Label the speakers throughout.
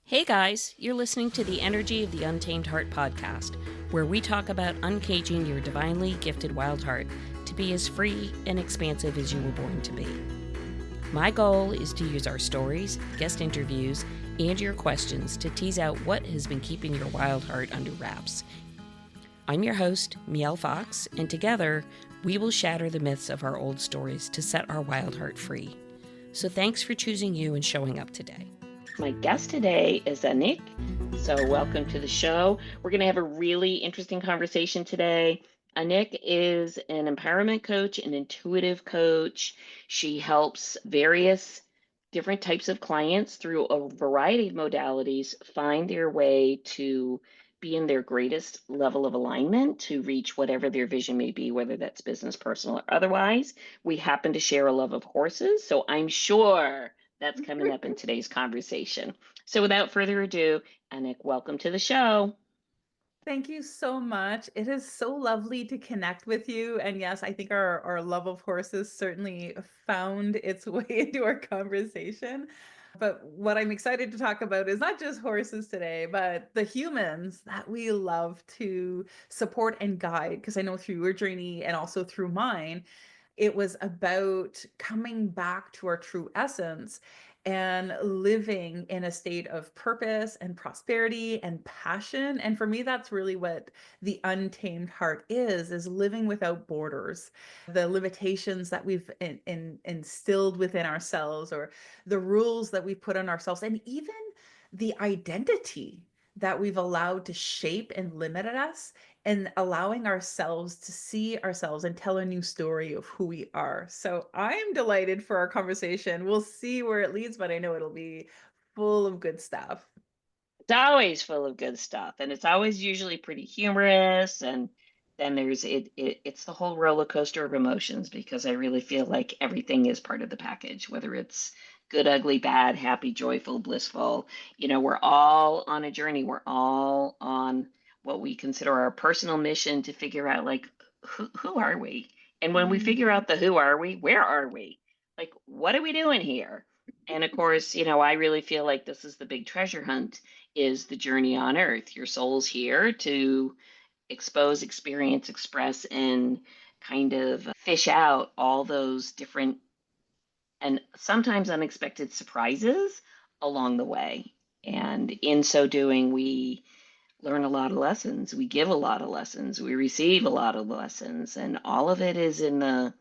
Speaker 1: Hey guys, you're listening to the Energy of the Untamed Heart podcast, where we talk about uncaging your divinely gifted wild heart to be as free and expansive as you were born to be. My goal is to use our stories, guest interviews, and your questions to tease out what has been keeping your wild heart under wraps. I'm your host, Mielle Fox, and together we will shatter the myths of our old stories to set our wild heart free. So thanks for choosing you and showing up today. My guest today is Anik. So welcome to the show. We're going to have a really interesting conversation today. Anik is an empowerment coach, an intuitive coach. She helps various different types of clients through a variety of modalities find their way to be in their greatest level of alignment to reach whatever their vision may be, whether that's business, personal, or otherwise. We happen to share a love of horses, so I'm sure that's coming up in today's conversation. So without further ado, Anik, welcome to the show.
Speaker 2: Thank you so much. It is so lovely to connect with you. And yes, I think our love of horses certainly found its way into our conversation. But what I'm excited to talk about is not just horses today, but the humans that we love to support and guide. Because I know through your journey and also through mine, it was about coming back to our true essence and living in a state of purpose and prosperity and passion. And for me, that's really what the untamed heart is living without borders. The limitations that we've instilled within ourselves, or the rules that we put on ourselves, and even the identity that we've allowed to shape and limit us, and allowing ourselves to see ourselves and tell a new story of who we are. So I am delighted for our conversation. We'll see where it leads, but I know it'll be full of good stuff.
Speaker 1: It's always full of good stuff, and it's always usually pretty humorous. And then it's the whole roller coaster of emotions because I really feel like everything is part of the package, whether it's good, ugly, bad, happy, joyful, blissful. We're all on a journey. We're all on what we consider our personal mission to figure out, like, who are we? And when we figure
Speaker 2: Mhm.
Speaker 1: out the who are we, where are we? Like, what are we doing here? And of course, I really feel like this is the big treasure hunt, is the journey on earth. Your soul's here to expose, experience, express, and kind of fish out all those different and sometimes unexpected surprises along the way. And in so doing, we learn a lot of lessons. We give a lot of lessons. We receive a lot of lessons. And all of it is in the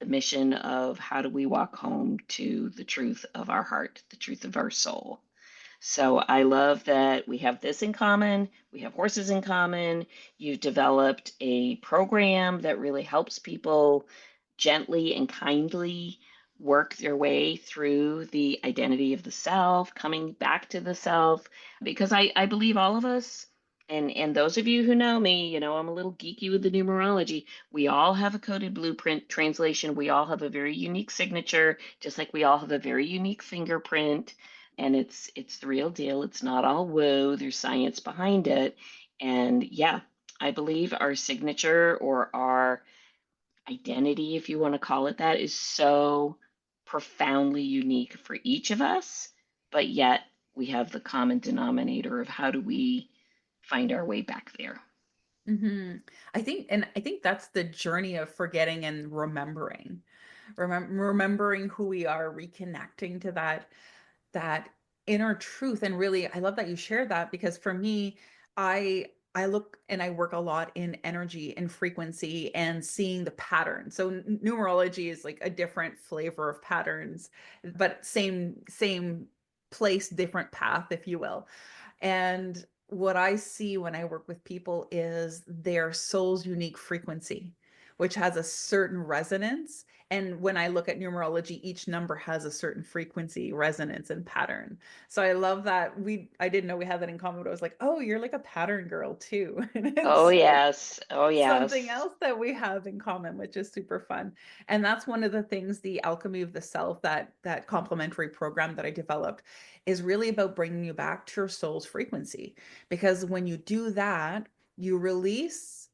Speaker 1: mission of how do we walk home to the truth of our heart, the truth of our soul. So I love that we have this in common. We have horses in common. You've developed a program that really helps people gently and kindly work their way through the identity of the self, coming back to the self, because I believe all of us, and those of you who know me, I'm a little geeky with the numerology. We all have a coded blueprint translation. We all have a very unique signature, just like we all have a very unique fingerprint, and it's the real deal. It's not all woo. There's science behind it. And yeah, I believe our signature, or our identity, if you want to call it that, is so profoundly unique for each of us, but yet we have the common denominator of how do we find our way back there.
Speaker 2: I think that's the journey of forgetting and remembering. Remembering who we are, reconnecting to that inner truth. And really, I love that you shared that, because for me, I look and I work a lot in energy and frequency and seeing the pattern. So numerology is like a different flavor of patterns, but same place, different path, if you will. And what I see when I work with people is their soul's unique frequency, which has a certain resonance. And when I look at numerology, each number has a certain frequency, resonance, and pattern. So I love that I didn't know we had that in common, but I was like, oh, you're like a pattern girl too. And
Speaker 1: Oh,
Speaker 2: it's
Speaker 1: yes. Oh,
Speaker 2: something
Speaker 1: yes.
Speaker 2: else that we have in common, which is super fun. And that's one of the things, the alchemy of the self, that complementary program that I developed, is really about bringing you back to your soul's frequency. Because when you do that, you release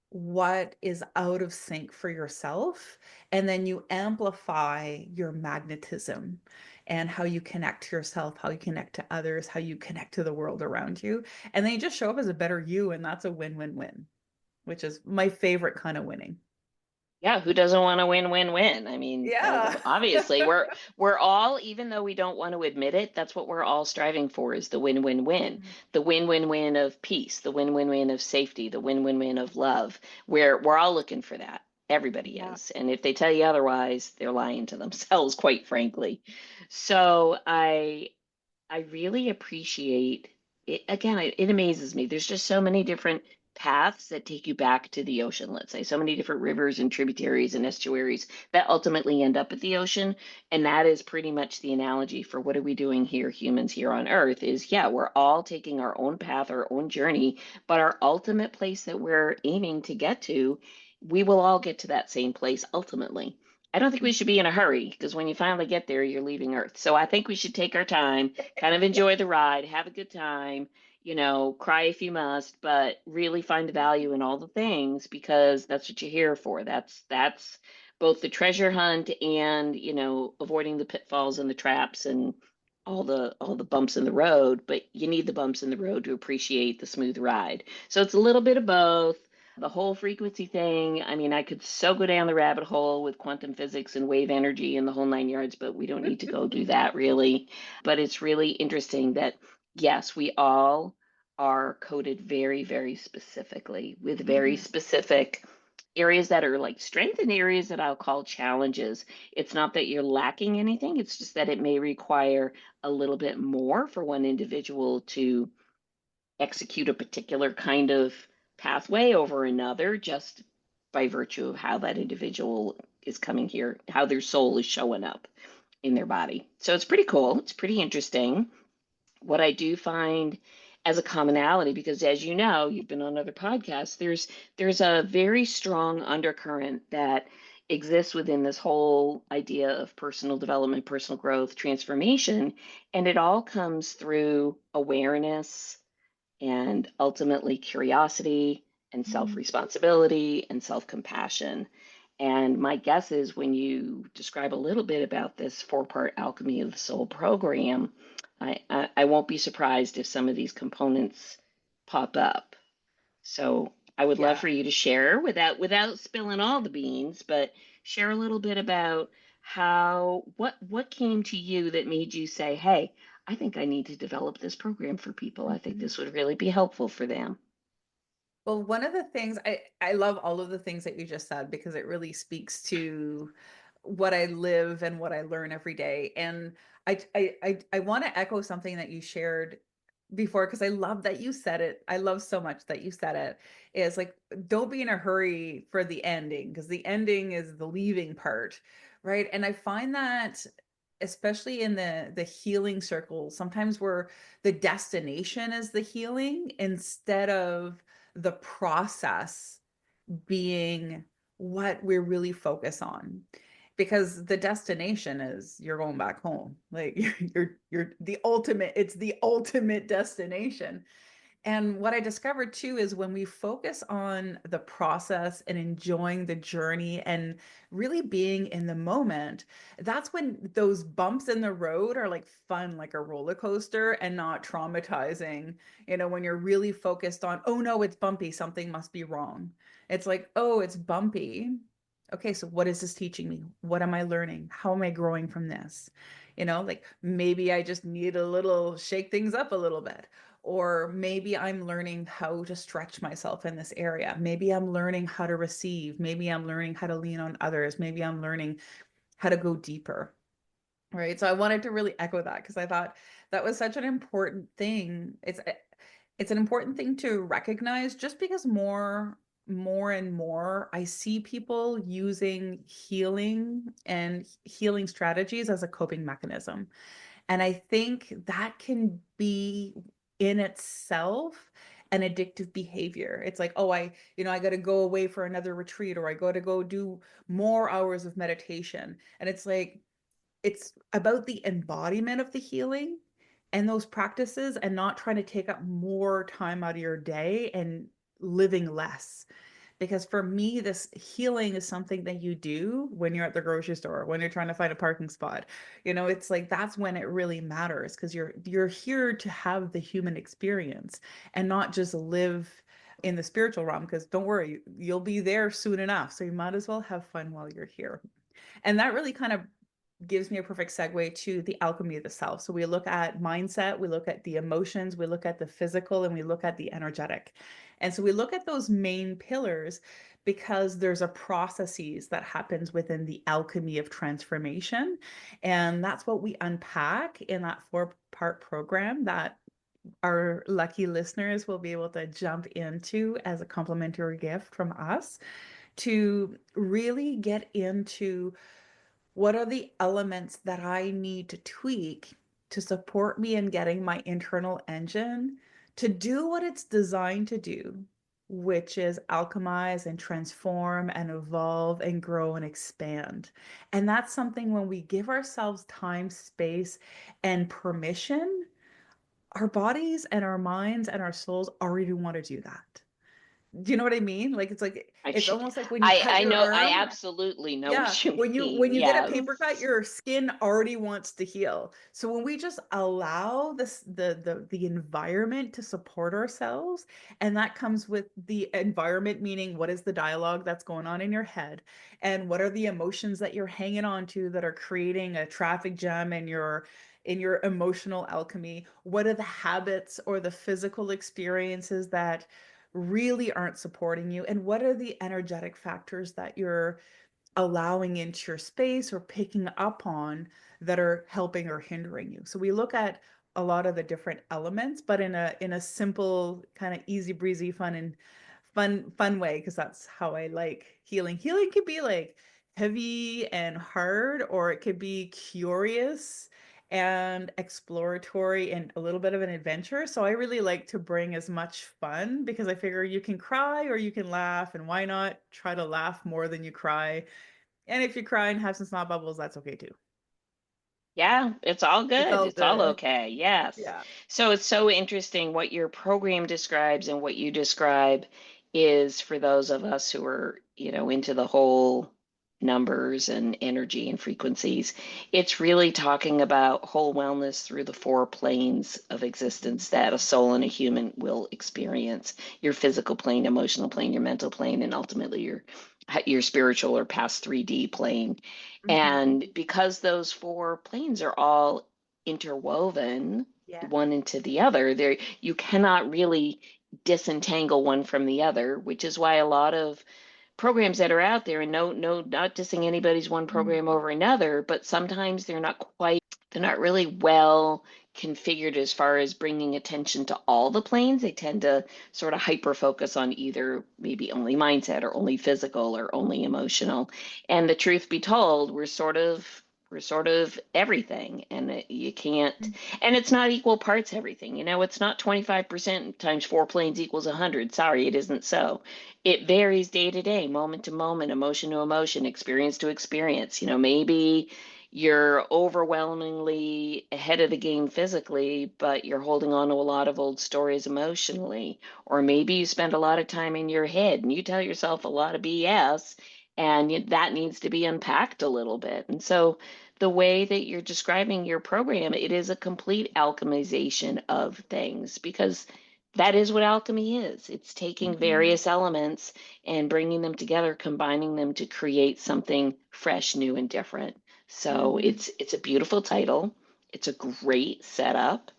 Speaker 2: what is out of sync for yourself, and then you amplify your magnetism. and how you connect to yourself, how you connect to others, how you connect to the world around you. And then you just show up as a better you, and that's a win-win-win, which is my favorite kind of winning.
Speaker 1: Yeah, who doesn't want to win, win, win? I mean,
Speaker 2: Yeah.
Speaker 1: obviously we're all, even though we don't want to admit it, that's what we're all striving for is the win, win, win. The win, win, win of peace, the win, win, win of safety, the win, win, win of love. We're all looking for that. Everybody
Speaker 2: Yeah.
Speaker 1: is. And if they tell you otherwise, they're lying to themselves, quite frankly. So I really appreciate it. Again, it amazes me. There's just so many different paths that take you back to the ocean, let's say, so many different rivers and tributaries and estuaries that ultimately end up at the ocean. And that is pretty much the analogy for what are we doing here, humans here on Earth, is yeah, we're all taking our own path, our own journey, but our ultimate place that we're aiming to get to, we will all get to that same place ultimately. I don't think we should be in a hurry because when you finally get there, you're leaving Earth. So I think we should take our time, kind of enjoy the ride, have a good time, cry if you must, but really find the value in all the things because that's what you're here for. That's both the treasure hunt and, avoiding the pitfalls and the traps and all the bumps in the road, but you need the bumps in the road to appreciate the smooth ride. So it's a little bit of both. The whole frequency thing, I mean, I could so go down the rabbit hole with quantum physics and wave energy and the whole nine yards, but we don't need to go do that really. But it's really interesting that, yes, we all are coded very, very specifically with very
Speaker 2: Mhm.
Speaker 1: specific areas that are like strength and areas that I'll call challenges. It's not that you're lacking anything, it's just that it may require a little bit more for one individual to execute a particular kind of pathway over another just by virtue of how that individual is coming here, how their soul is showing up in their body. So it's pretty cool. It's pretty interesting. What I do find as a commonality, because as you know, you've been on other podcasts, there's a very strong undercurrent that exists within this whole idea of personal development, personal growth, transformation, and it all comes through awareness and ultimately curiosity and self
Speaker 2: Mhm.
Speaker 1: responsibility and self compassion. And my guess is when you describe a little bit about this four-part Alchemy of the Soul program, I won't be surprised if some of these components pop up. So I would love
Speaker 2: Yeah.
Speaker 1: for you to share without spilling all the beans, but share a little bit about what came to you that made you say, "Hey, I think I need to develop this program for people. I think
Speaker 2: Mhm.
Speaker 1: this would really be helpful for them."
Speaker 2: Well, one of the things I love all of the things that you just said because it really speaks to what I live and what I learn every day. And I want to echo something that you shared before because I love that you said it. I love so much that you said it. Is like don't be in a hurry for the ending because the ending is the leaving part, right? And I find that especially in the healing circle, sometimes where the destination is the healing instead of the process being what we're really focused on because the destination is you're going back home like you're the ultimate it's the ultimate destination. And what I discovered too is when we focus on the process and enjoying the journey and really being in the moment, that's when those bumps in the road are like fun, like a roller coaster and not traumatizing. When you're really focused on, oh no, it's bumpy, something must be wrong. It's like, oh, it's bumpy. Okay, so what is this teaching me? What am I learning? How am I growing from this? Like maybe I just need a little shake things up a little bit, or maybe I'm learning how to stretch myself in this area. Maybe I'm learning how to receive. Maybe I'm learning how to lean on others. Maybe I'm learning how to go deeper. Right. So I wanted to really echo that because I thought that was such an important thing. It's an important thing to recognize just because more and more I see people using healing and healing strategies as a coping mechanism. And I think that can be in itself an addictive behavior. It's like, oh, I got to go away for another retreat or I got to go do more hours of meditation. And it's like, it's about the embodiment of the healing and those practices and not trying to take up more time out of your day and living less Because for me, this healing is something that you do when you're at the grocery store, when you're trying to find a parking spot. It's like that's when it really matters because you're here to have the human experience and not just live in the spiritual realm. Because don't worry, you'll be there soon enough. So you might as well have fun while you're here. And that really kind of gives me a perfect segue to the alchemy of the self. So we look at mindset, we look at the emotions, we look at the physical, and we look at the energetic. And so we look at those main pillars because there's a processes that happens within the alchemy of transformation. And that's what we unpack in that 4-part program that our lucky listeners will be able to jump into as a complimentary gift from us to really get into what are the elements that I need to tweak to support me in getting my internal engine to do what it's designed to do, which is alchemize and transform and evolve and grow and expand. And that's something when we give ourselves time, space, and permission, our bodies and our minds and our souls already want to do that. Do you know what I mean? Like
Speaker 1: I,
Speaker 2: it's
Speaker 1: sh-
Speaker 2: almost like when you cut
Speaker 1: I
Speaker 2: your
Speaker 1: know, I
Speaker 2: arm.
Speaker 1: absolutely know
Speaker 2: Yeah,
Speaker 1: what you
Speaker 2: when
Speaker 1: mean.
Speaker 2: you get a
Speaker 1: Yes.
Speaker 2: paper cut, your skin already wants to heal. So when we just allow the environment to support ourselves, and that comes with the environment, meaning what is the dialogue that's going on in your head, and what are the emotions that you're hanging on to that are creating a traffic jam in your emotional alchemy? What are the habits or the physical experiences that really aren't supporting you? And what are the energetic factors that you're allowing into your space or picking up on that are helping or hindering you? So we look at a lot of the different elements, but in a simple, kind of easy breezy, fun and fun way, because that's how I like healing. Healing could be like heavy and hard, or it could be curious and exploratory and a little bit of an adventure. So I really like to bring as much fun because I figure you can cry or you can laugh, and why not try to laugh more than you cry? And if you cry and have some snot bubbles, that's okay too.
Speaker 1: Yeah, it's all
Speaker 2: It's
Speaker 1: good.
Speaker 2: all
Speaker 1: It's all
Speaker 2: good.
Speaker 1: okay. Yes.
Speaker 2: Yeah.
Speaker 1: So it's so interesting what your program describes and what you describe is for those of us who are, into the whole numbers and energy and frequencies. It's really talking about whole wellness through the four planes of
Speaker 2: Mhm.
Speaker 1: existence that a soul and a human will experience. Your physical plane, emotional plane, your mental plane, and ultimately your spiritual or past 3D plane.
Speaker 2: Mhm.
Speaker 1: And because those four planes are all interwoven
Speaker 2: Yeah.
Speaker 1: one into the other, there you cannot really disentangle one from the other, which is why a lot of programs that are out there, and not dissing anybody's one
Speaker 2: Mhm.
Speaker 1: program over another, but sometimes they're not really well configured as far as bringing attention to all the planes. They tend to sort of hyper focus on either maybe only mindset or only physical or only emotional. And the truth be told, we're sort of everything, and you can't, and it's not equal parts everything. It's not 25% times four planes equals 100. Sorry, it isn't so. It varies day to day, moment to moment, emotion to emotion, experience to experience. Maybe you're overwhelmingly ahead of the game physically, but you're holding on to a lot of old stories emotionally. Or maybe you spend a lot of time in your head and you tell yourself a lot of BS, and that needs to be unpacked a little bit. And so, the way that you're describing your program, it is a complete alchemization of things because that is what alchemy is. It's taking
Speaker 2: Mhm.
Speaker 1: various elements and bringing them together, combining them to create something fresh, new, and different. So
Speaker 2: Mhm.
Speaker 1: it's a beautiful title. It's a great setup,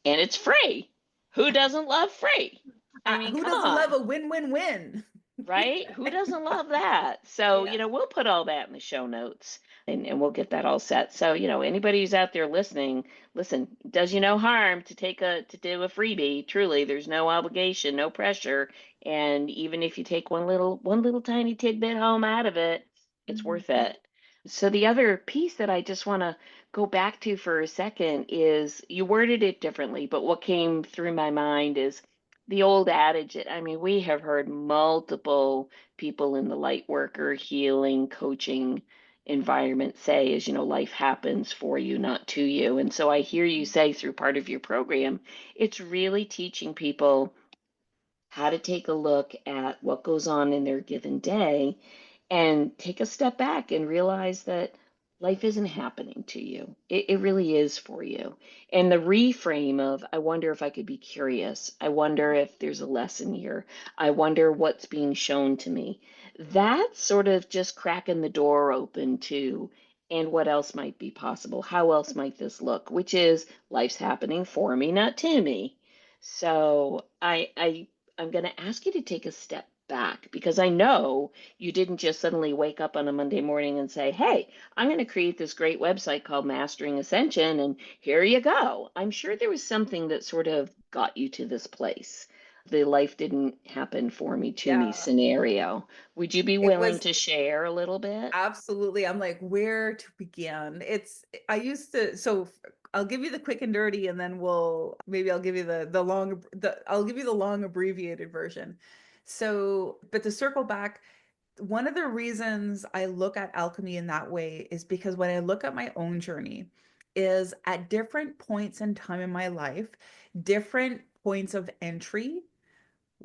Speaker 1: and it's free. Who doesn't love free? I mean,
Speaker 2: Who
Speaker 1: come
Speaker 2: doesn't love
Speaker 1: on,
Speaker 2: a win-win-win?
Speaker 1: right? Who doesn't love that? So,
Speaker 2: Yeah.
Speaker 1: we'll put all that in the show notes, and we'll get that all set. So, anybody who's out there listening, listen, it does you no harm to do a freebie. Truly, there's no obligation, no pressure. And even if you take one little tiny tidbit home out of it, it's
Speaker 2: Mhm.
Speaker 1: worth it. So the other piece that I just want to go back to for a second is you worded it differently, but what came through my mind is the old adage. I mean, we have heard multiple people in the light worker, healing, coaching environment say is, life happens for you, not to you. And so I hear you say through part of your program, it's really teaching people how to take a look at what goes on in their given day and take a step back and realize that life isn't happening to you. It really is for you. And the reframe of, I wonder if I could be curious. I wonder if there's a lesson here. I wonder what's being shown to me. That's sort of just cracking the door open to, and what else might be possible? How else might this look? Which is, life's happening for me, not to me. So I'm going to ask you to take a step back because I know you didn't just suddenly wake up on a Monday morning and say, "Hey, I'm going to create this great website called Mastering Ascension, and here you go." I'm sure there was something that sort of got you to this place. The life didn't happen for me to me
Speaker 2: Yeah,
Speaker 1: scenario. Would you be
Speaker 2: it
Speaker 1: willing
Speaker 2: was
Speaker 1: to share a little bit?
Speaker 2: absolutely. I'm like, where to begin? I used to, I'll give you the quick and dirty and then I'll give you I'll give you the long abbreviated version. So, but to circle back, one of the reasons I look at alchemy in that way is because when I look at my own journey, is at different points in time in my life, different points of entry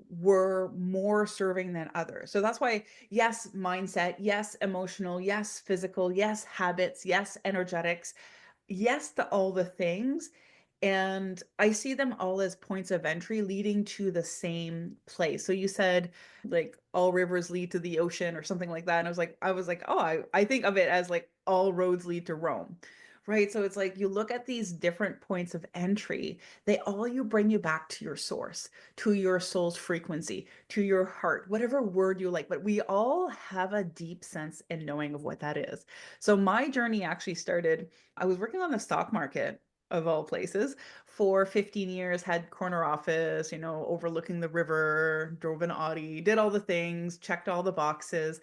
Speaker 2: were more serving than others. So that's why, yes, mindset, yes, emotional, yes, physical, yes, habits, yes, energetics, yes to all the things. And I see them all as points of entry leading to the same place. So you said like all rivers lead to the ocean or something like that. And I was like, oh, I think of it as like all roads lead to Rome. Right. So it's like you look at these different points of entry, they all you bring you back to your source, to your soul's frequency, to your heart, whatever word you like. But we all have a deep sense and knowing of what that is. So my journey actually started, I was working on the stock market of all places for 15 years, had corner office, overlooking the river, drove an Audi, did all the things, checked all the boxes.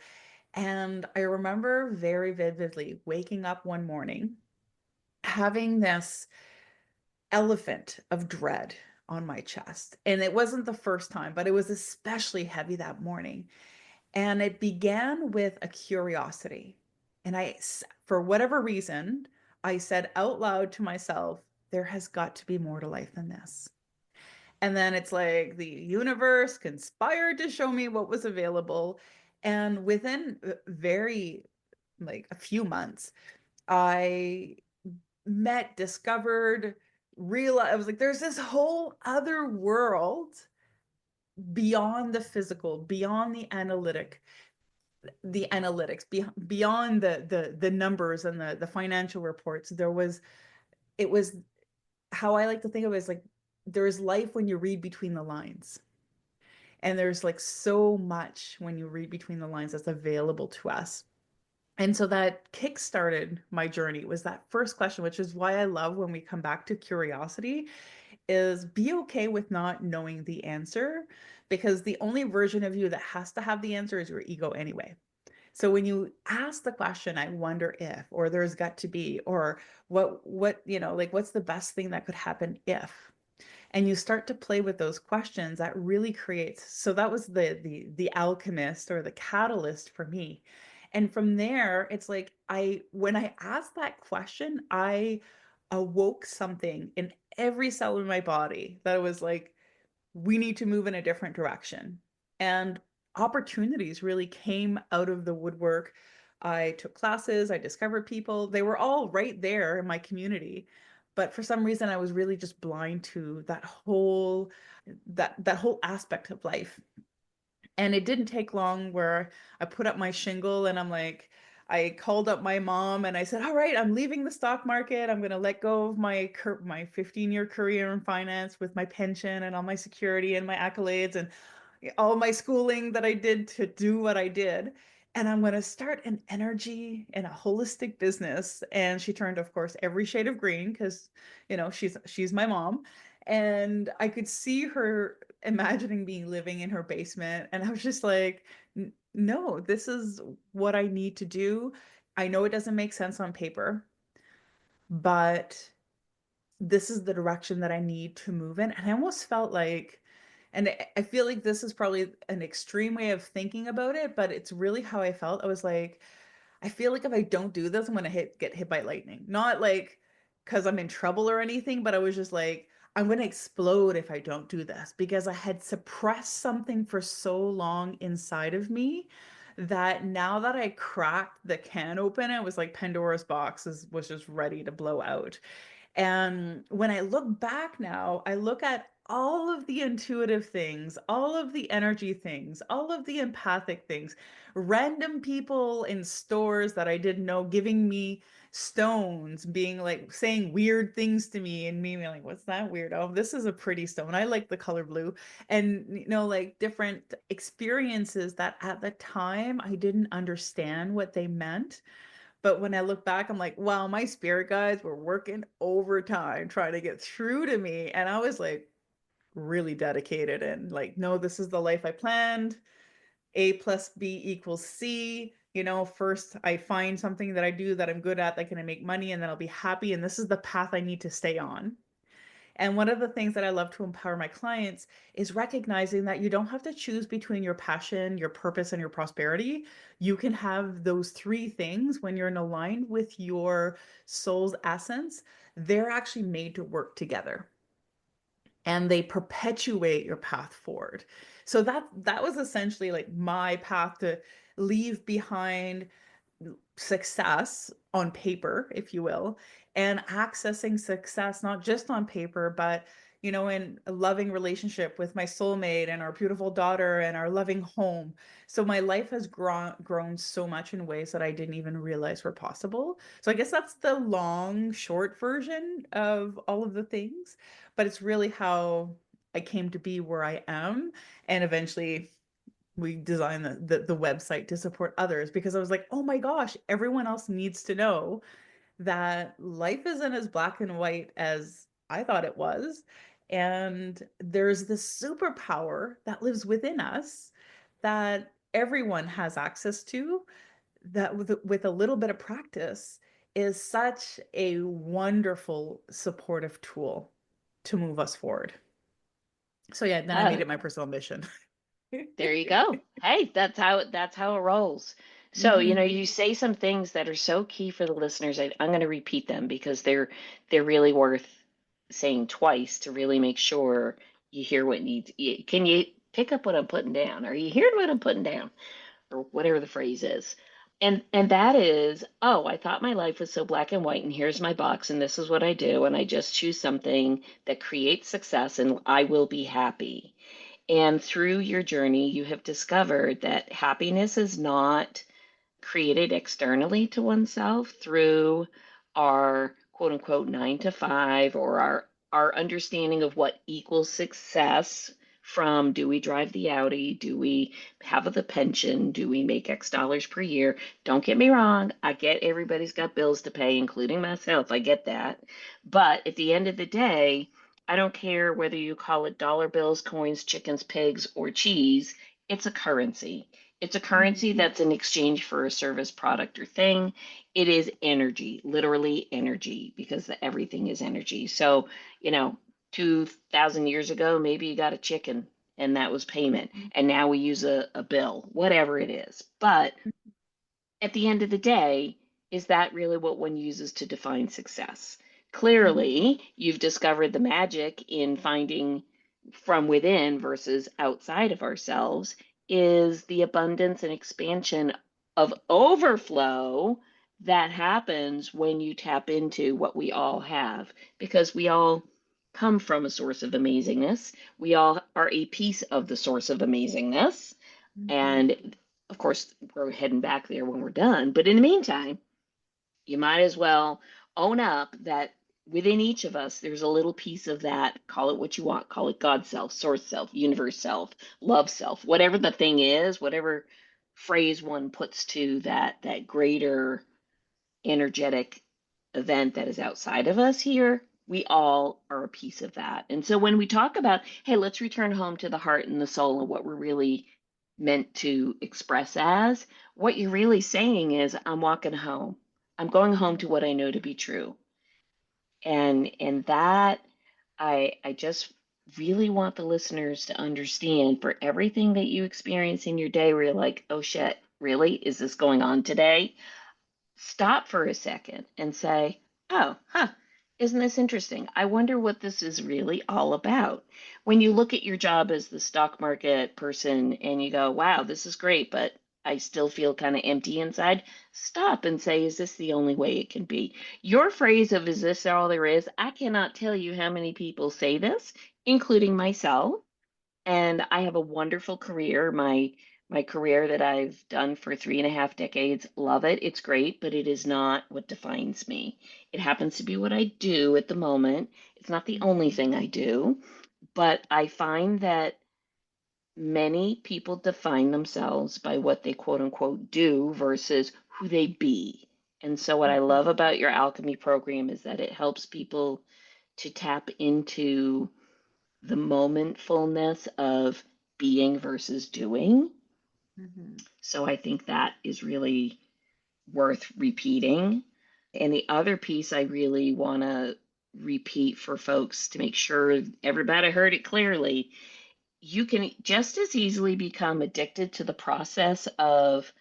Speaker 2: And I remember very vividly waking up one morning, having this elephant of dread on my chest. And it wasn't the first time, but it was especially heavy that morning. And it began with a curiosity. And for whatever reason, I said out loud to myself, there has got to be more to life than this. And then it's like the universe conspired to show me what was available. And within very, like a few months, I discovered, realized, I was like, there's this whole other world beyond the physical, beyond the analytics, beyond the numbers and the financial reports. It was how I like to think of it as like there is life when you read between the lines. And there's like so much when you read between the lines that's available to us. And so that kick-started my journey was that first question, which is why I love when we come back to curiosity, is be okay with not knowing the answer, because the only version of you that has to have the answer is your ego anyway. So when you ask the question, I wonder if, or there's got to be, or like what's the best thing that could happen if? And you start to play with those questions, that really creates, so that was the alchemist or the catalyst for me. And from there, it's like when I asked that question, I awoke something in every cell in my body that was like, we need to move in a different direction. And opportunities really came out of the woodwork. I took classes, I discovered people. They were all right there in my community. But for some reason, I was really just blind to that whole aspect of life. And it didn't take long where I put up my shingle and I called up my mom and I said, all right, I'm leaving the stock market. I'm going to let go of my 15-year career in finance with my pension and all my security and my accolades and all my schooling that I did to do what I did. And I'm going to start an energy and a holistic business. And she turned, of course, every shade of green because, she's my mom. And I could see her imagining me living in her basement. And I was just like, No, this is what I need to do. I know it doesn't make sense on paper, but this is the direction that I need to move in. And I almost felt like, and I feel like this is probably an extreme way of thinking about it, but it's really how I felt. I was like, I feel like if I don't do this, I'm gonna get hit by lightning. Not like because I'm in trouble or anything, but I was just like, I'm going to explode if I don't do this, because I had suppressed something for so long inside of me that now that I cracked the can open, it was like Pandora's box was just ready to blow out. And when I look back now, I look at all of the intuitive things, all of the energy things, all of the empathic things, random people in stores that I didn't know giving me stones, being like saying weird things to me, and me being like, what's that weird? Oh, this is a pretty stone. I like the color blue. And, like different experiences that at the time I didn't understand what they meant. But when I look back, I'm like, wow, my spirit guides were working overtime trying to get through to me. And I was like really dedicated and like, no, this is the life I planned. A plus B equals C. First I find something that I do that I'm good at that can make money, and then I'll be happy. And this is the path I need to stay on. And one of the things that I love to empower my clients is recognizing that you don't have to choose between your passion, your purpose, and your prosperity. You can have those three things when you're in aligned with your soul's essence. They're actually made to work together, and they perpetuate your path forward. So that was essentially like my path to leave behind success on paper, if you will, and accessing success not just on paper, but in a loving relationship with my soulmate and our beautiful daughter and our loving home. So my life has grown so much in ways that I didn't even realize were possible. So I guess that's the long, short version of all of the things, but it's really how I came to be where I am. And eventually we designed the website to support others, because I was like, oh my gosh, everyone else needs to know that life isn't as black and white as I thought it was. And there's this superpower that lives within us that everyone has access to, that with a little bit of practice is such a wonderful supportive tool to move us forward. So yeah, then I made
Speaker 1: Oh,
Speaker 2: it my personal mission.
Speaker 1: there you go. Hey, that's how it rolls. So,
Speaker 2: Mhm.
Speaker 1: you say some things that are so key for the listeners. I'm going to repeat them because they're really worth saying twice to really make sure you hear what needs. Can you pick up what I'm putting down? Are you hearing what I'm putting down? Or whatever the phrase is. And that is, oh, I thought my life was so black and white, and here's my box, and this is what I do, and I just choose something that creates success, and I will be happy. And through your journey, you have discovered that happiness is not created externally to oneself through our quote unquote 9 to 5, or our understanding of what equals success, from do we drive the Audi, do we have the pension, do we make X dollars per year. Don't get me wrong, I get everybody's got bills to pay, including myself. I get that. But at the end of the day, I don't care whether you call it dollar bills, coins, chickens, pigs, or cheese. It's a currency. It's a currency
Speaker 2: Mhm.
Speaker 1: that's in exchange for a service, product, or thing. It is energy, literally energy, because everything is energy. So, you know, 2,000 years ago, maybe you got a chicken and that was payment. And now we use a bill, whatever it is. But at the end of the day, is that really what one uses to define success?
Speaker 2: Mhm.
Speaker 1: Clearly, you've discovered the magic in finding from within versus outside of ourselves is the abundance and expansion of overflow that happens when you tap into what we all have, because we all come from a source of amazingness. We all are a piece of the source of amazingness.
Speaker 2: Mhm.
Speaker 1: And of course, we're heading back there when we're done. But in the meantime, you might as well own up that within each of us, there's a little piece of that. Call it what you want. Call it God self, source self, universe self, love self, whatever the thing is, whatever phrase one puts to that greater energetic event that is outside of us here. We all are a piece of that. And so when we talk about, hey, let's return home to the heart and the soul and what we're really meant to express as, what you're really saying is, I'm walking home. I'm going home to what I know to be true. And that I just really want the listeners to understand, for everything that you experience in your day where you're like, oh shit, really? Is this going on today? Stop for a second and say, oh, huh. Isn't this interesting? I wonder what this is really all about. When you look at your job as the stock market person and you go, wow, this is great, but I still feel kind of empty inside, stop and say, is this the only way it can be? Your phrase of, is this all there is? I cannot tell you how many people say this, including myself. And I have a wonderful career. My career that I've done for 3.5 decades, love it. It's great, but it is not what defines me. It happens to be what I do at the moment. It's not the only
Speaker 2: Mhm.
Speaker 1: thing I do, but I find that many people define themselves by what they quote unquote do versus who they be. And so, what I love
Speaker 2: Mhm.
Speaker 1: about your alchemy program is that it helps people to tap into the momentfulness of being versus doing.
Speaker 2: Mhm.
Speaker 1: So I think that is really worth repeating. And the other piece I really want to repeat for folks to make sure everybody heard it clearly, you can just as easily become addicted to the process of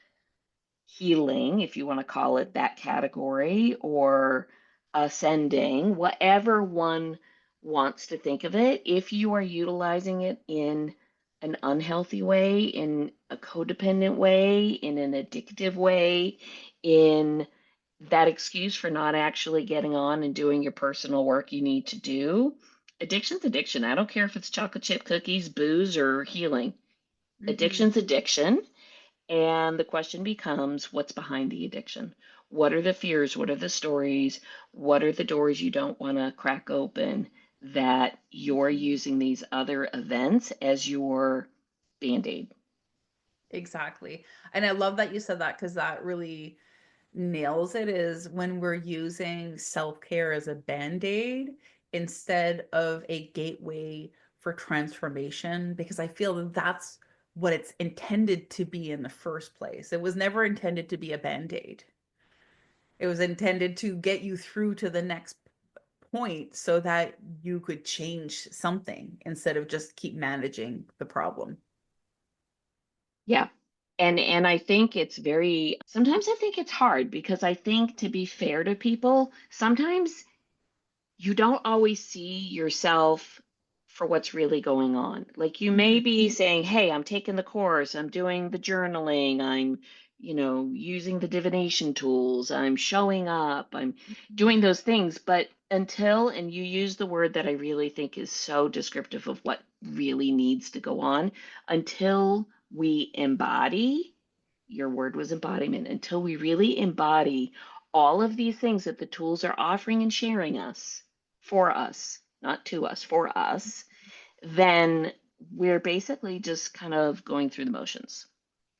Speaker 1: healing, if you want to call it that category, or ascending, whatever one wants to think of it, if you are utilizing it in an unhealthy way, in a codependent way, in an addictive way, in that excuse for not actually getting on and doing your personal work you need to do. Addiction's addiction. I don't care if it's chocolate chip cookies, booze, or healing. Addiction's
Speaker 2: Mhm.
Speaker 1: addiction. And the question becomes, what's behind the addiction? What are the fears? What are the stories? What are the doors you don't want to crack open that you're
Speaker 2: Mhm.
Speaker 1: using these other events as your band aid?
Speaker 2: Exactly. And I love that you said that because that really nails it is when we're using self-care as a band-aid instead of a gateway for transformation, because I feel that that's what it's intended to be in the first place. It was never intended to be a band-aid. It was intended to get you through to the next point so that you could change something instead of just keep managing the problem.
Speaker 1: Yeah. And I think it's very sometimes I think it's hard because I think to be fair to people, sometimes you don't always see yourself for what's really going on. Like you may
Speaker 2: Mhm.
Speaker 1: be saying, "Hey, I'm taking the course, I'm doing the journaling, I'm, using the divination tools, I'm showing up, I'm
Speaker 2: Mhm.
Speaker 1: doing those things." But until, and you use the word that I really think is so descriptive of what really needs to go on, until we embody, your word was embodiment, until we really embody all of these things that the tools are offering and sharing us for us, not to us, for us, then we're basically just kind of going through the motions.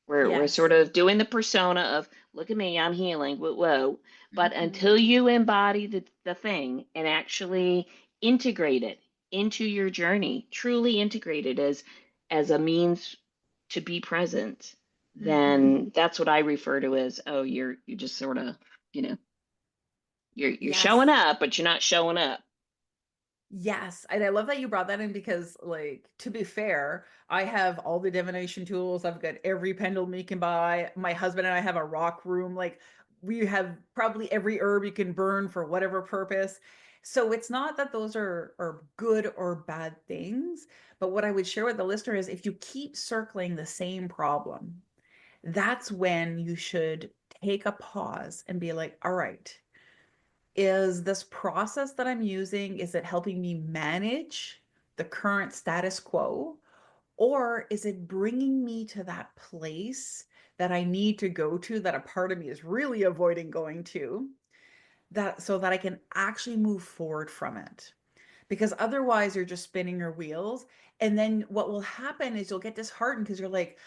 Speaker 1: We're
Speaker 2: Yes.
Speaker 1: sort of doing the persona of, look at me, I'm healing, whoa, whoa. But
Speaker 2: Mhm.
Speaker 1: until you embody the thing and actually integrate it into your journey, truly integrate it as a means to be present,
Speaker 2: Mhm.
Speaker 1: then that's what I refer to as, oh, you're just sort of, you know, you're showing
Speaker 2: Yes.
Speaker 1: up, but you're not showing up.
Speaker 2: Yes, and I love that you brought that in because, like, to be fair, I have all the divination tools. I've got every pendulum you can buy. My husband and I have a rock room. Like, we have probably every herb you can burn for whatever purpose. So it's not that those are good or bad things, but what I would share with the listener is if you keep circling the same problem, that's when you should take a pause and be like, all right, is this process that I'm using, is it helping me manage the current status quo? Or is it bringing me to that place that I need to go to that a part of me is really avoiding going to, that so that I can actually move forward from it? Because otherwise you're just spinning your wheels. And then what will happen is you'll get disheartened because you're like,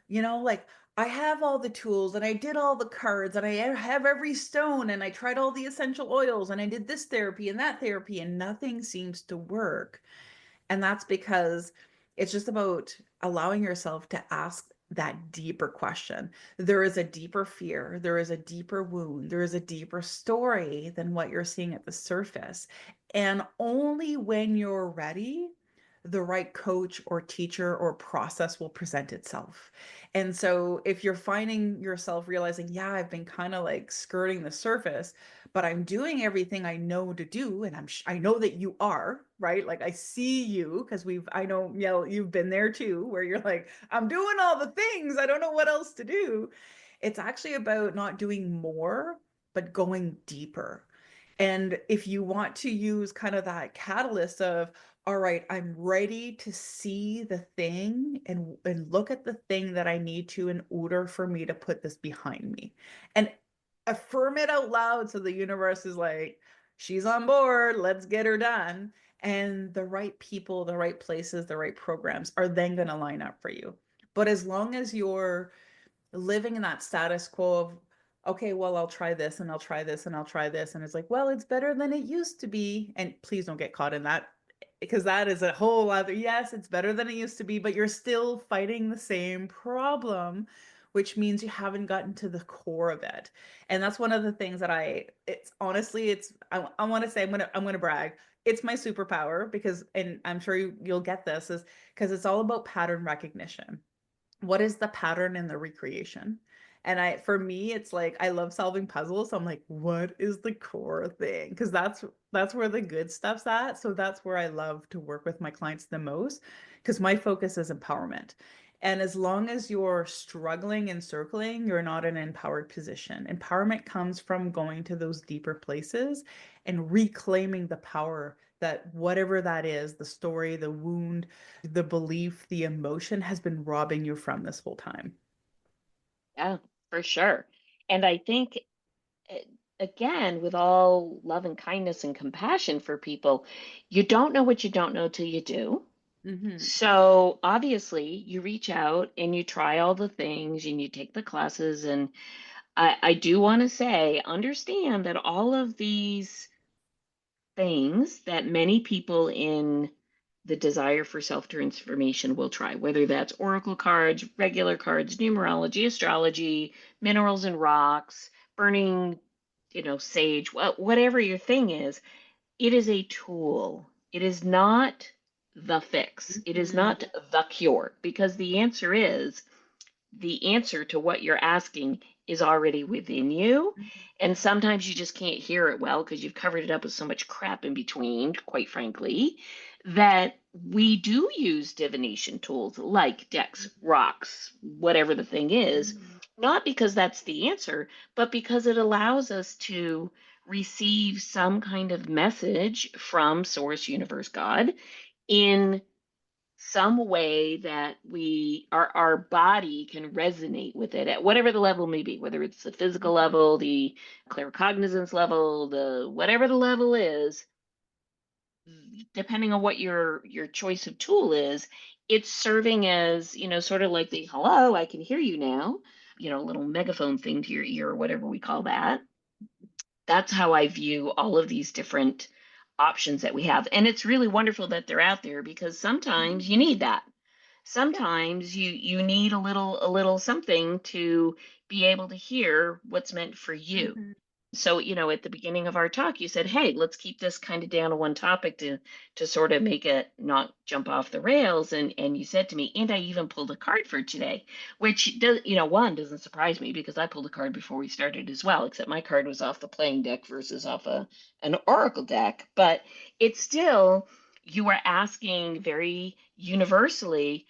Speaker 2: like I have all the tools and I did all the cards and I have every stone and I tried all the essential oils and I did this therapy and that therapy and nothing seems to work. And that's because it's just about allowing yourself to ask that deeper question. There is a deeper fear, there is a deeper wound, there is a deeper story than what you're seeing at the surface. And only when you're ready, the right coach or teacher or process will present itself. And so if you're finding yourself realizing, yeah, I've been kind of like skirting the surface, but I'm doing everything I know to do, and I know that you are, right? Like I see you because I know, yeah, you've been there too, where you're like, I'm doing all the things, I don't know what else to do. It's actually about not doing more, but going deeper. And if you want to use kind of that catalyst of, all right, I'm ready to see the thing and look at the thing that I need to in order for me to put this behind me. And affirm it out loud so the universe is like, she's on board, let's get her done. And the right people, the right places, the right programs are then going to line up for you. But as long as you're living in that status quo of, okay, well, I'll try this and I'll try this and I'll try this, and it's like, well, it's better than it used to be, and please don't get caught in that, because that is a whole other, yes, it's better than it used to be, but you're still fighting the same problem, which means you haven't gotten to the core of it. And that's one of the things that it's honestly, I want to say, I'm gonna brag, it's my superpower, because, and I'm sure you'll get this, is because it's all about pattern recognition. What is the pattern in the recreation? And for me, it's like I love solving puzzles. So I'm like, what is the core thing? Because that's where the good stuff's at. So that's where I love to work with my clients the most, because my focus is empowerment. And as long as you're struggling and circling, you're not in an empowered position. Empowerment comes from going to those deeper places and reclaiming the power that whatever that is, the story, the wound, the belief, the emotion has been robbing you from this whole time.
Speaker 1: Yeah, for sure. And I think, eh, again, with all love and kindness and compassion for people, you don't know what you don't know till you do.
Speaker 2: Hmm.
Speaker 1: So obviously, you reach out and you try all the things and you take the classes. And I do want to say, understand that all of these things that many people in the desire for self transformation will try, whether that's oracle cards, regular cards, numerology, astrology, minerals and rocks, burning, sage, whatever your thing is, it is a tool. It is not the fix. It is
Speaker 2: Hmm.
Speaker 1: not the cure, because the answer to what you're asking is already within you. And sometimes you just can't hear it well because you've covered it up with so much crap in between, quite frankly, that we do use divination tools like decks, rocks, whatever the thing is,
Speaker 2: Hmm.
Speaker 1: not because that's the answer, but because it allows us to receive some kind of message from Source, Universe, God in some way that our body can resonate with it at whatever the level may be, whether it's the physical level, the claircognizance level, the whatever the level is, depending on what your choice of tool is, it's serving as, sort of like the hello, I can hear you now, little megaphone thing to your ear or whatever we call that. That's how I view all of these different options that we have. And it's really wonderful that they're out there, because sometimes you need that.
Speaker 2: Yeah.
Speaker 1: Sometimes you need a little something to be able to hear what's meant for you.
Speaker 2: Hmm.
Speaker 1: So, at the beginning of our talk, you said, "Hey, let's keep this kind of down to one topic to sort of make it not jump off the rails." And you said to me, "And I even pulled a card for today," which does, one doesn't surprise me because I pulled a card before we started as well, except my card was off the playing deck versus off an oracle deck. But it's still, you are asking very universally,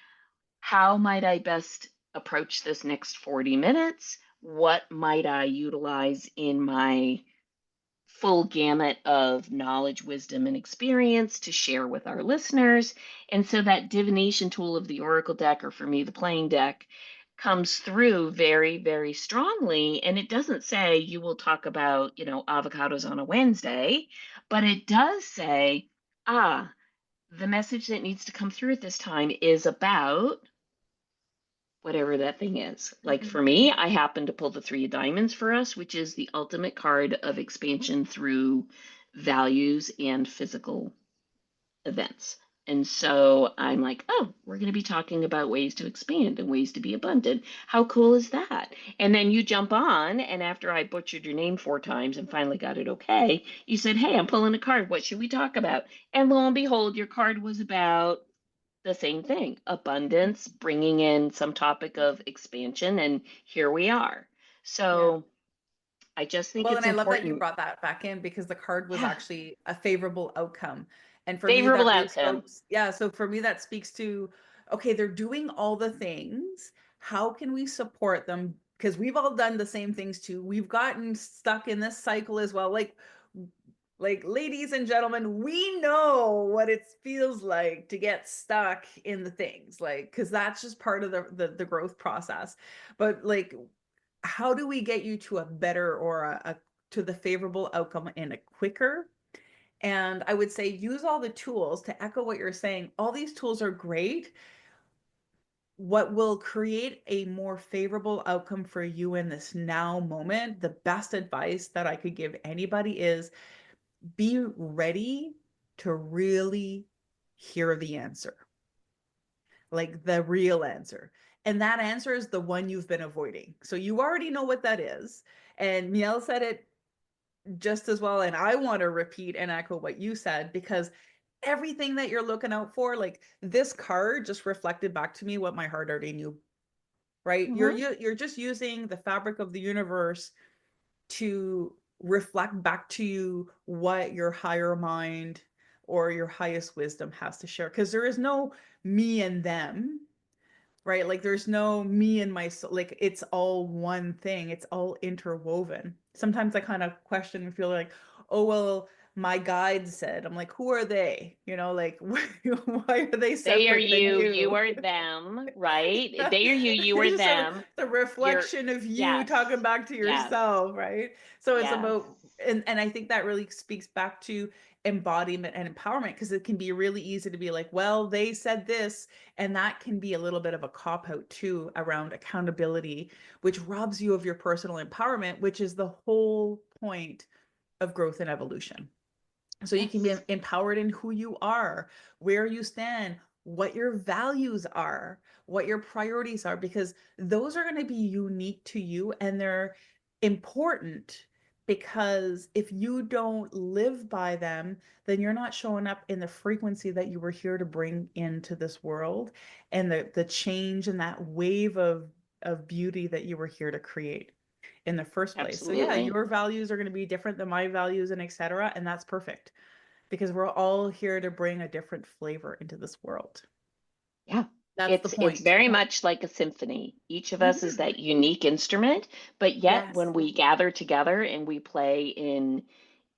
Speaker 1: how might I best approach this next 40 minutes? What might I utilize in my full gamut of knowledge, wisdom, and experience to share with our listeners? And so that divination tool of the Oracle deck, or for me, the playing deck, comes through very, very strongly. And it doesn't say you will talk about, avocados on a Wednesday, but it does say, the message that needs to come through at this time is about whatever that thing is. Like for
Speaker 2: Hmm.
Speaker 1: me, I happen to pull the three of diamonds for us, which is the ultimate card of expansion through values and physical events. And so I'm like, oh, we're going to be talking about ways to expand and ways to be abundant. How cool is that? And then you jump on, and after I butchered your name 4 times and finally got it okay, you said, hey, I'm pulling a card. What should we talk about? And lo and behold, your card was about the same thing, abundance, bringing in some topic of expansion, and here we are.
Speaker 2: Yeah.
Speaker 1: So I just think
Speaker 2: Well, and
Speaker 1: it's
Speaker 2: I love that you
Speaker 1: important.
Speaker 2: brought that back in because the card was
Speaker 1: Yeah.
Speaker 2: actually a favorable outcome. And for me,
Speaker 1: Favorable
Speaker 2: that really
Speaker 1: outcome.
Speaker 2: spoke, yeah, so for me, that speaks to, okay, they're doing all the things. How can we support them? Because we've all done the same things too. We've gotten stuck in this cycle as well. Like ladies and gentlemen, we know what it feels like to get stuck in the things, like, because that's just part of the growth process. But like, how do we get you to a better or to the favorable outcome in a quicker? And I would say use all the tools to echo what you're saying. All these tools are great. What will create a more favorable outcome for you in this now moment, the best advice that I could give anybody is be ready to really hear the answer, like the real answer. And that answer is the one you've been avoiding. So you already know what that is. And Miel said it just as well. And I want to repeat and echo what you said because everything that you're looking out for, like this card just reflected back to me what my heart already knew, right?
Speaker 1: Hmm.
Speaker 2: You're just using the fabric of the universe to reflect back to you what your higher mind or your highest wisdom has to share because there is no me and them, right? Like there's no me and my soul. Like it's all one thing. It's all interwoven. Sometimes I kind of question and feel like, oh well, my guide said. I'm like, who are they? Like why are they
Speaker 1: They are
Speaker 2: separate than
Speaker 1: you, you
Speaker 2: you?
Speaker 1: are them, right?
Speaker 2: Yeah.
Speaker 1: They are you, you are
Speaker 2: So
Speaker 1: them.
Speaker 2: the
Speaker 1: You're,
Speaker 2: reflection of you
Speaker 1: yes,
Speaker 2: talking back to
Speaker 1: yes,
Speaker 2: yourself, right? So it's
Speaker 1: yes.
Speaker 2: about, and I think that really speaks back to embodiment and empowerment because it can be really easy to be like, well, they said this, and that can be a little bit of a cop out too around accountability, which robs you of your personal empowerment, which is the whole point of growth and evolution. So you can be
Speaker 1: Yes.
Speaker 2: empowered in who you are, where you stand, what your values are, what your priorities are, because those are going to be unique to you and they're important because if you don't live by them, then you're not showing up in the frequency that you were here to bring into this world and the change and that wave of beauty that you were here to create in the first place. So yeah,
Speaker 1: Absolutely.
Speaker 2: your values are going to be different than my values and etc. And that's perfect because we're all here to bring a different flavor into this world.
Speaker 1: Yeah.
Speaker 2: That's the
Speaker 1: It's
Speaker 2: point.
Speaker 1: very much like a symphony. Each of us is
Speaker 2: Mhm.
Speaker 1: that unique instrument, but yet when
Speaker 2: Yes.
Speaker 1: we gather together and we play in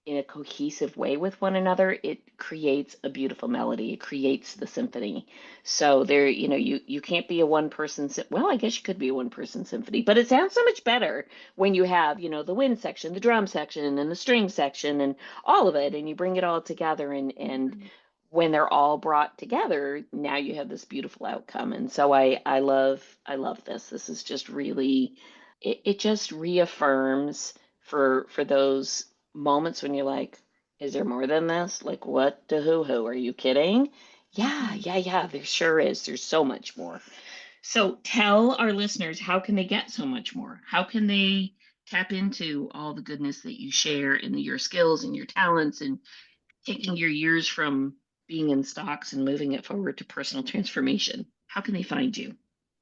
Speaker 1: a cohesive way with one another, it creates a beautiful melody. It creates the symphony. So there, you can't be a one person, well, I guess you could be a one person symphony, but it sounds so much better when you have, the wind section, the drum section, and the string section, and all of it, and you bring it all together, and
Speaker 2: Mhm.
Speaker 1: when they're all brought together, now you have this beautiful outcome. And so I love this. This is just really, it just reaffirms for those moments when you're like, is there more than this? Like, what to who? Are you kidding? Yeah,
Speaker 2: Mhm.
Speaker 1: yeah, yeah, there sure is. There's so much more. So tell our listeners, how can they get so much more? How can they tap into all the goodness that you share in your skills and your talents and taking your years from being in stocks and moving it forward to personal transformation? How can they find you?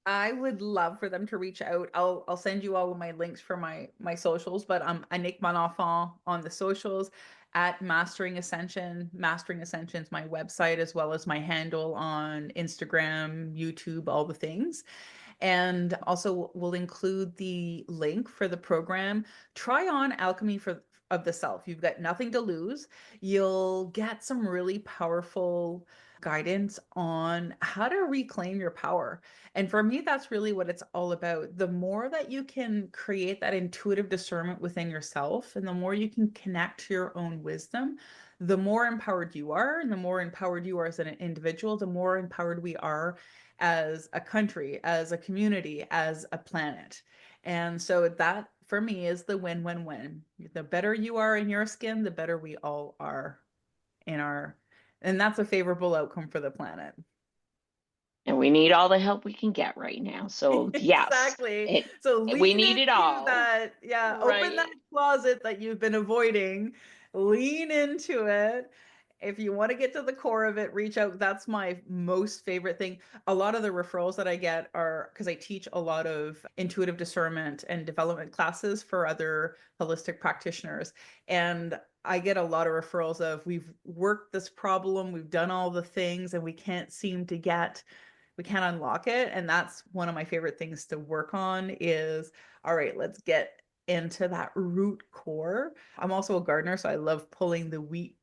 Speaker 2: I would love for them to reach out. I'll send you all of my links for my socials, but I'm Anik Manafant on the socials at Mastering Ascension. Mastering Ascension is my website as well as my handle on Instagram, YouTube, all the things. And also we'll include the link for the program. Try on Alchemy of the Self. You've got nothing to lose. You'll get some really powerful guidance on how to reclaim your power. And for me, that's really what it's all about. The more that you can create that intuitive discernment within yourself, and the more you can connect to your own wisdom, the more empowered you are. And the more empowered you are as an individual, the more empowered we are as a country, as a community, as a planet. And so that for me is the win win win. The better you are in your skin, the better we all are in our, and that's a favorable outcome for the planet.
Speaker 1: And we need all the help we can get right now. So yes,
Speaker 2: Exactly.
Speaker 1: it,
Speaker 2: So
Speaker 1: we
Speaker 2: lean
Speaker 1: need it
Speaker 2: into
Speaker 1: all,
Speaker 2: that. Yeah. Open that
Speaker 1: right?
Speaker 2: closet that you've been avoiding, lean into it, If you want to get to the core of it, reach out. That's my most favorite thing. A lot of the referrals that I get are because I teach a lot of intuitive discernment and development classes for other holistic practitioners. And I get a lot of referrals of we've worked this problem, we've done all the things, and we can't unlock it. And that's one of my favorite things to work on is, all right, let's get into that root core. I'm also a gardener, so I love pulling the weed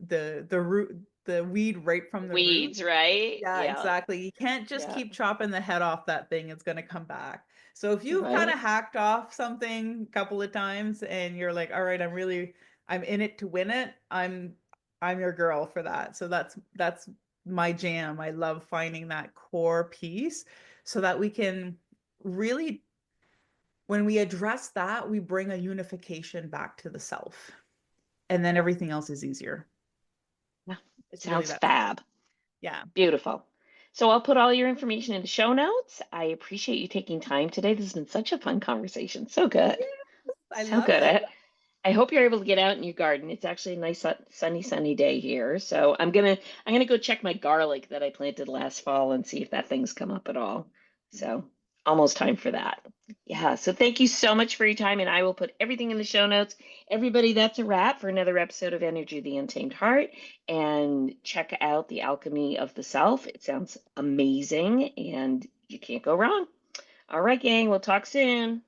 Speaker 2: right from the root.
Speaker 1: Weeds, right?
Speaker 2: Yeah,
Speaker 1: Yeah.
Speaker 2: exactly. You can't just
Speaker 1: Yeah.
Speaker 2: keep chopping the head off that thing. It's going to come back. So if you've kind
Speaker 1: Right.
Speaker 2: of hacked off something a couple of times and you're like, all right, I'm in it to win it. I'm your girl for that. So that's my jam. I love finding that core piece so that we can really, when we address that, we bring a unification back to the self. And then everything else is easier.
Speaker 1: Yeah.
Speaker 2: It's really
Speaker 1: Sounds
Speaker 2: that simple.
Speaker 1: fab.
Speaker 2: Yeah.
Speaker 1: Beautiful. So I'll put all your information in the show notes. I appreciate you taking time today. This has been such a fun conversation. So good.
Speaker 2: Yes, I
Speaker 1: So
Speaker 2: love
Speaker 1: good.
Speaker 2: it.
Speaker 1: I hope you're able to get out in your garden. It's actually a nice sunny day here. So I'm gonna go check my garlic that I planted last fall and see if that thing's come up at all. So almost time for that. Yeah. So thank you so much for your time, and I will put everything in the show notes. Everybody, that's a wrap for another episode of Energy of the Untamed Heart. And check out The Alchemy of the Self. It sounds amazing, and you can't go wrong. All right, gang. We'll talk soon.